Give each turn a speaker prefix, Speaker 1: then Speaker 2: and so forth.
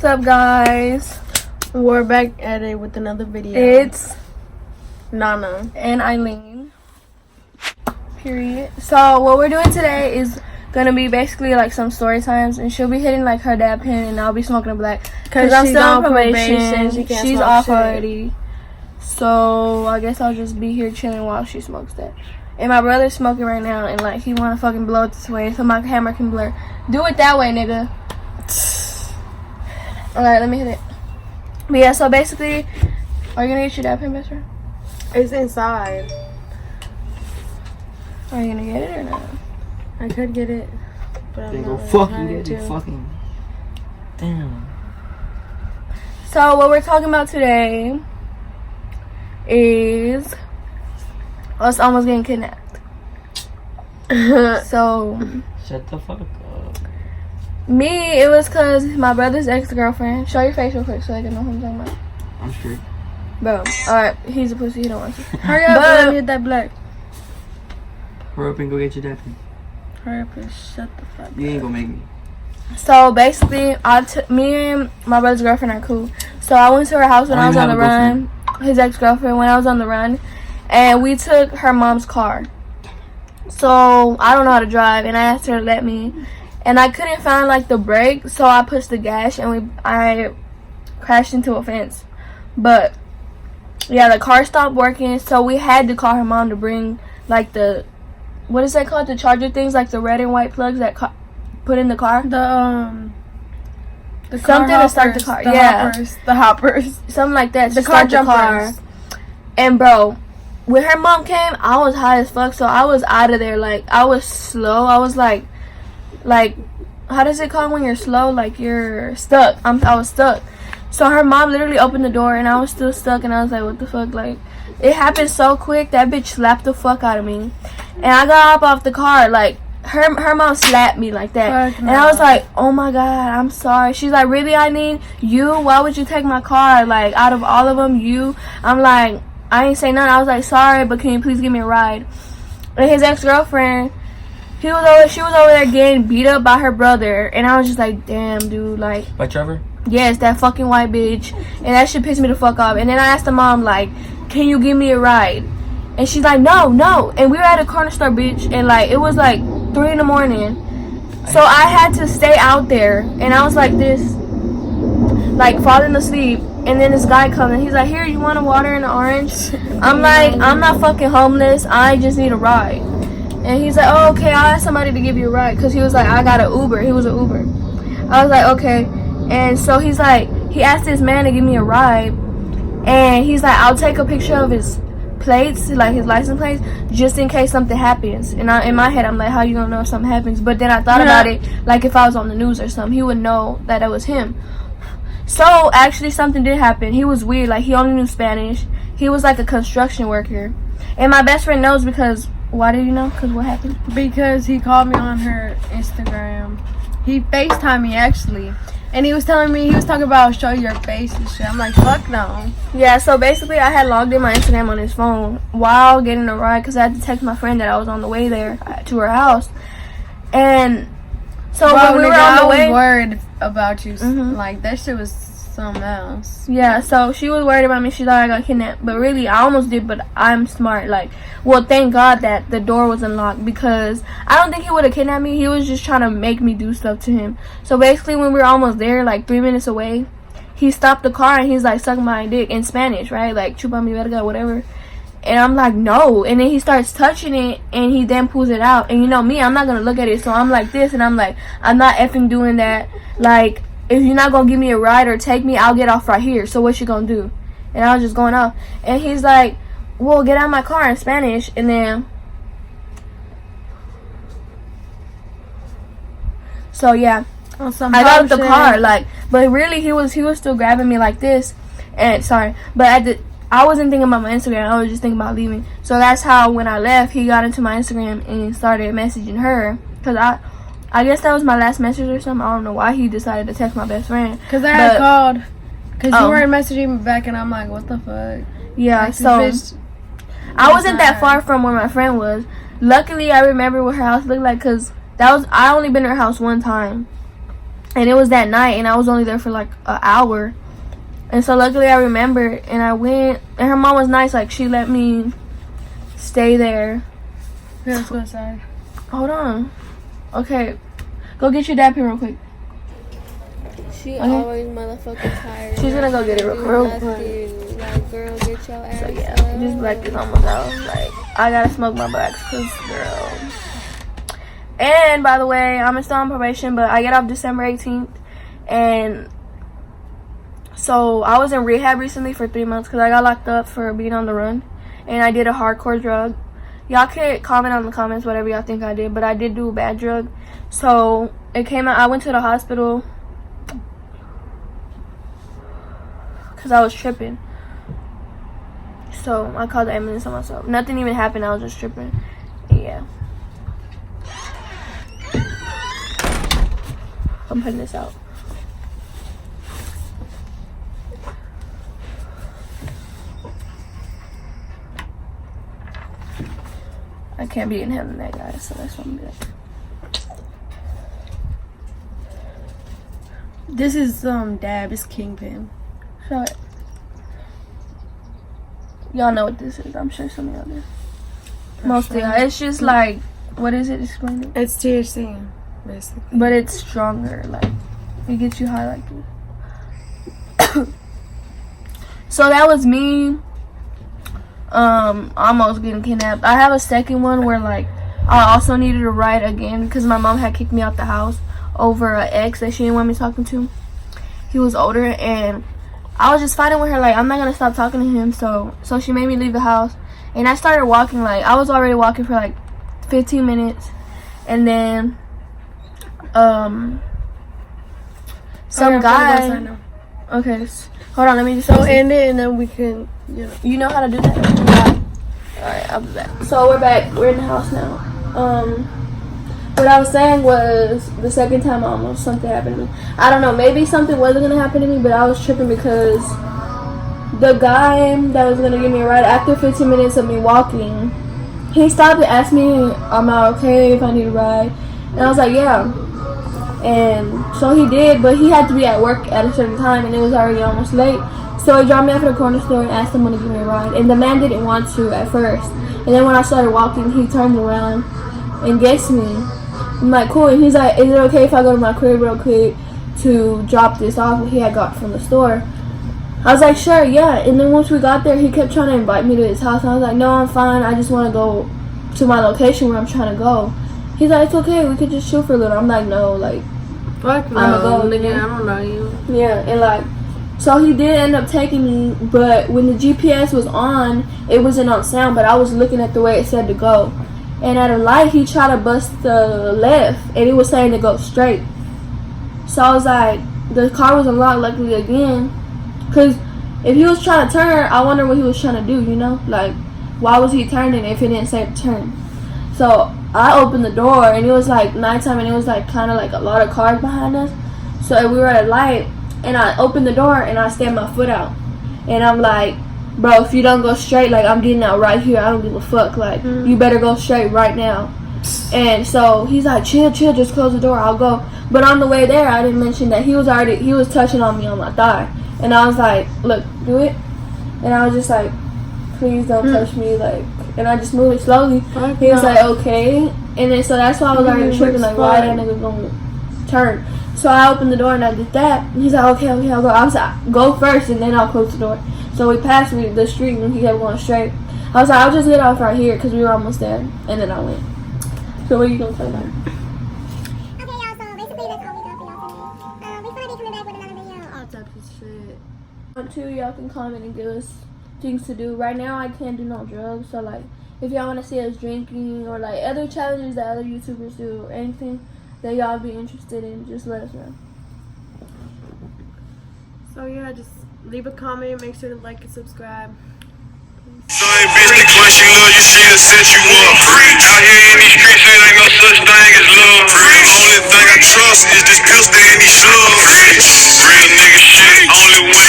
Speaker 1: up, guys?
Speaker 2: We're back at it with another video.
Speaker 1: It's
Speaker 2: Nana
Speaker 1: and Eileen. Period. So what we're doing today is gonna be basically like some story times, and she'll be hitting like her dab pen, and I'll be smoking a black because I'm still on probation. She's off already. So I guess I'll just be here chilling while she smokes that. And my brother's smoking right now, and like he wanna fucking blow it this way so my camera can blur. Do it that way, nigga. Alright, let me hit it. But yeah, so basically, are you gonna get your dab pen, best friend?
Speaker 2: it's inside.
Speaker 1: Are you gonna get it or not?
Speaker 2: I could get it, but I'm
Speaker 3: Then
Speaker 2: not
Speaker 3: go
Speaker 2: really
Speaker 3: fucking
Speaker 2: trying
Speaker 3: get it.
Speaker 2: to.
Speaker 3: Fucking. Damn.
Speaker 1: So what we're talking about today is us almost getting kidnapped. So
Speaker 3: Shut the fuck up.
Speaker 1: me, it was cause my brother's ex-girlfriend. Show your face real quick so I can know who I'm talking about.
Speaker 3: I'm straight.
Speaker 1: Boom. Alright, he's a pussy, he don't want to.
Speaker 2: Hurry up,
Speaker 1: But-
Speaker 2: let me hit that black.
Speaker 3: Hurry up and go get your dad.
Speaker 2: Hurry up and shut the fuck up.
Speaker 3: You ain't gonna make me.
Speaker 1: So basically, me and my brother's girlfriend are cool. So I went to her house when I was on the run. His ex-girlfriend when I was on the run, and we took her mom's car. So I don't know how to drive, and I asked her to let me, and I couldn't find like the brake, so I pushed the gas, and I crashed into a fence. But yeah, the car stopped working, so we had to call her mom to bring like the, what is that called, the charger things, like the red and white plugs that put in the car.
Speaker 2: The
Speaker 1: Something
Speaker 2: car
Speaker 1: to start the car. Yeah,
Speaker 2: the hoppers.
Speaker 1: something like that.
Speaker 2: The
Speaker 1: to
Speaker 2: car
Speaker 1: start the car.
Speaker 2: jumpers.
Speaker 1: And bro, when her mom came, I was high as fuck, so I was out of there. Like I was slow. I was like, how does it call when you're slow? Like you're stuck. I was stuck. So her mom literally opened the door, and I was still stuck. And I was like, what the fuck? Like it happened so quick. That bitch slapped the fuck out of me, and I got up off the car like. Her mom slapped me like that.
Speaker 2: Fuck
Speaker 1: and I was like, oh my god, I'm sorry. She's like, really, Eileen? You? Why would you take my car? Like, out of all of them, you? I'm like, I ain't say nothing. I was like, sorry, but can you please give me a ride? And his ex-girlfriend, she was over there getting beat up by her brother. And I was just like, damn, dude, like.
Speaker 3: By Trevor?
Speaker 1: Yes, that fucking white bitch. And that shit pissed me the fuck off. And then I asked the mom, like, can you give me a ride? And she's like, no. And we were at a corner store, bitch. And, like, it was, like, 3 in the morning. So I had to stay out there. And I was like this, like, falling asleep. And then this guy comes and he's like, here, you want a water and an orange? I'm like, I'm not fucking homeless. I just need a ride. And he's like, oh, okay, I'll ask somebody to give you a ride. Because he was like, I got an Uber. He was an Uber. I was like, okay. And so he's like, he asked this man to give me a ride. And he's like, I'll take a picture of his plates, like his license plates, just in case something happens. And in my head, I'm like, how you gonna know if something happens? But then I thought about it, like if I was on the news or something, he would know that it was him. So actually, something did happen. He was weird. Like he only knew Spanish. He was like a construction worker. And my best friend knows because why do you know? Because what happened?
Speaker 2: Because he called me on her Instagram. He FaceTimed me actually. And he was telling me, he was talking about show your face and shit. I'm like, fuck no.
Speaker 1: Yeah, so basically I had logged in my Instagram on his phone while getting a ride because I had to text my friend that I was on the way there to her house. And so when we were on the way,
Speaker 2: I was worried about you.
Speaker 1: Mhm.
Speaker 2: Like, that shit was something else.
Speaker 1: yeah, so she was worried about me. She thought I got kidnapped. But really, I almost did, but I'm smart. Like, well, thank God that the door was unlocked because I don't think he would have kidnapped me. He was just trying to make me do stuff to him. So basically, when we were almost there, like 3 minutes away, he stopped the car and he's like, suck my dick in Spanish, right? Like, chupa mi verga, whatever. And I'm like, no. And then he starts touching it and he then pulls it out. And you know me, I'm not going to look at it. So I'm like this and I'm like, I'm not effing doing that. Like, if you're not going to give me a ride or take me, I'll get off right here. So what you going to do? And I was just going off. And he's like, well, get out of my car in Spanish. And then, so yeah.
Speaker 2: On some
Speaker 1: I got
Speaker 2: hot
Speaker 1: out the
Speaker 2: shit.
Speaker 1: car, like, but really he was still grabbing me like this. And sorry, but I wasn't thinking about my Instagram. I was just thinking about leaving. So that's how when I left, he got into my Instagram and started messaging her. Cause I guess that was my last message or something. I don't know why he decided to text my best friend.
Speaker 2: Because I had called. Because you weren't messaging me back, and I'm like, what the fuck?
Speaker 1: Yeah,
Speaker 2: Like,
Speaker 1: so
Speaker 2: this bitch-
Speaker 1: I wasn't that far from where my friend was. Luckily, I remember what her house looked like because I only been to her house one time. And it was that night, and I was only there for like an hour. And so luckily I remembered, and I went, and her mom was nice. Like, she let me stay there.
Speaker 2: Yeah, let's go inside.
Speaker 1: Hold on. Okay. Go get your dad pin real quick.
Speaker 4: She
Speaker 1: Okay.
Speaker 4: always motherfucking tired.
Speaker 1: She's gonna go get it real quick.
Speaker 4: Like, girl, get your ass
Speaker 1: So yeah,
Speaker 4: up.
Speaker 1: this black is almost out. Like, I gotta smoke my blacks, cause girl. And by the way, I'm still on probation, but I get off December 18th, and so I was in rehab recently for 3 months because I got locked up for being on the run, and I did a hardcore drug. Y'all can comment on the comments whatever y'all think I did, but I did do a bad drug. So it came out. I went to the hospital because I was tripping. So I called the ambulance on myself. Nothing even happened. I was just tripping. Yeah. I'm putting this out. I can't be inhaling that, guys, so that's what I'm doing.
Speaker 2: This is Dab. It's Kingpin.
Speaker 1: Show it. Y'all know what this is. I'm sure some of y'all do. Mostly, it's just like, what is it? Explain it.
Speaker 2: It's THC, basically.
Speaker 1: But it's stronger. Like, it gets you high like this. So that was me. Almost getting kidnapped. I have a second one where like I also needed a ride again because my mom had kicked me out the house over an ex that she didn't want me talking to. He was older, and I was just fighting with her like I'm not gonna stop talking to him. So she made me leave the house, and I started walking. Like I was already walking for like 15 minutes, and then some guy. Okay, hold on. Let me just.
Speaker 2: So end it, and then we can.
Speaker 1: You know how to do that? Yeah. Alright, I'll do that. So we're back. We're in the house now. What I was saying was the second time almost something happened to me. I don't know. Maybe something wasn't going to happen to me, but I was tripping because the guy that was going to give me a ride after 15 minutes of me walking, he stopped and asked me, am I okay if I need a ride? And I was like, yeah. And so he did, but he had to be at work at a certain time, and it was already almost late. So he dropped me off at a corner store and asked someone to give me a ride. And the man didn't want to at first. And then when I started walking, he turned around and gets me. I'm like, cool. And he's like, is it okay if I go to my crib real quick to drop this off that he had got from the store? I was like, sure, yeah. And then once we got there, he kept trying to invite me to his house. And I was like, no, I'm fine. I just want to go to my location where I'm trying to go. He's like, it's okay. We could just chill for a little. I'm like, no, like,
Speaker 2: fuck no,
Speaker 1: I'm a go,
Speaker 2: nigga. I don't know you.
Speaker 1: Yeah, and like, so he did end up taking me, but when the GPS was on, it wasn't on sound, but I was looking at the way it said to go. And at a light, he tried to bust the left, and it was saying to go straight. So I was like, the car was unlocked, luckily, again. Because if he was trying to turn, I wonder what he was trying to do, you know? Like, why was he turning if it didn't say to turn? So I opened the door, and it was like nighttime, and it was like kind of like a lot of cars behind us. So we were at a light. And I opened the door and I stamped my foot out. And I'm like, bro, if you don't go straight, like, I'm getting out right here. I don't give a fuck. Like, you better go straight right now. And so he's like, chill, just close the door. I'll go. But on the way there, I didn't mention that he was touching on me on my thigh. And I was like, look, do it. And I was just like, please don't touch me. Like, and I just moved it slowly. He was like, okay. And then so that's why I was already tripping. Like, why that nigga gonna turn? So I opened the door and I did that. And he's like, okay, I'll go. I was like, go first and then I'll close the door. So we passed me the street and he kept going straight. I was like, I'll just get off right here because we were almost there. And then I went. So what are you going to say about it?
Speaker 5: Okay, y'all, so basically that's all we got for y'all today. We're gonna be coming back with another video.
Speaker 2: All types of shit.
Speaker 1: Want to, y'all can comment and give us things to do. Right now I can't do no drugs. So like, if y'all want to see us drinking or like other challenges that other YouTubers do or anything that y'all be interested in, just let us know.
Speaker 2: So yeah, just leave a comment, make sure to like and subscribe.
Speaker 6: Same bitch, the question love you, she done set you up. Out here in these streets, it ain't no such thing as love. Only thing I trust is this pistol and these slugs. Real nigga shit, only way